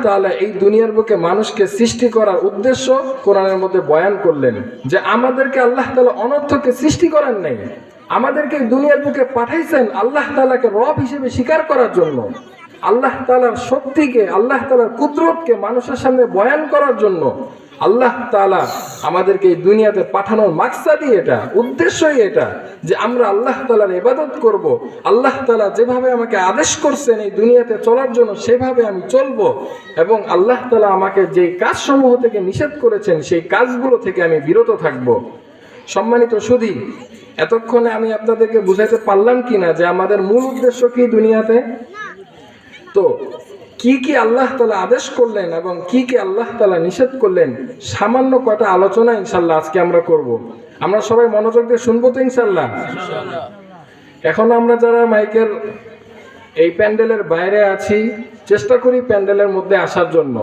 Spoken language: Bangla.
তাআলা এই দুনিয়ার বুকে মানুষকে সৃষ্টি করার উদ্দেশ্য কোরআনের মধ্যে বয়ান করলেন, যে আমাদেরকে আল্লাহ তাআলা অনর্থকে সৃষ্টি করেন নাই, আমাদেরকে দুনিয়ার বুকে পাঠাইছেন আল্লাহ তাআলাকে রব হিসেবে স্বীকার করার জন্য, আল্লাহ তাআলার শক্তিকে, আল্লাহ তাআলার কুদরতকে মানুষের সামনে বয়ান করার জন্য। আল্লাহ তাআলা আমাদেরকে এই দুনিয়াতে পাঠানোর মাকসাদই এটা, উদ্দেশ্যই এটা, যে আমরা আল্লাহ তাআলার ইবাদত করব। আল্লাহ তাআলা যেভাবে আমাকে আদেশ করছেন এই দুনিয়াতে চলার জন্য সেভাবে আমি চলব, এবং আল্লাহ তাআলা আমাকে যে কাজসমূহ থেকে নিষেধ করেছেন সেই কাজগুলো থেকে আমি বিরত থাকব। সম্মানিত সুধী, এতক্ষণে আমি আপনাদেরকে বুঝাইতে পারলাম কিনা যে আমাদের মূল উদ্দেশ্য কি দুনিয়াতে। তো কি কি আল্লাহ তাআলা আদেশ করলেন এবং কি কি আল্লাহ তাআলা নিষেধ করলেন, সামান্য কয়টা আলোচনা ইনশাআল্লাহ আজকে আমরা করব। আমরা সবাই মনোযোগ দিয়ে শুনবো তো ইনশাআল্লাহ। এখন আমরা যারা মাইকের এই প্যান্ডেলের বাইরে আছি, চেষ্টা করি প্যান্ডেলের মধ্যে আসার জন্য।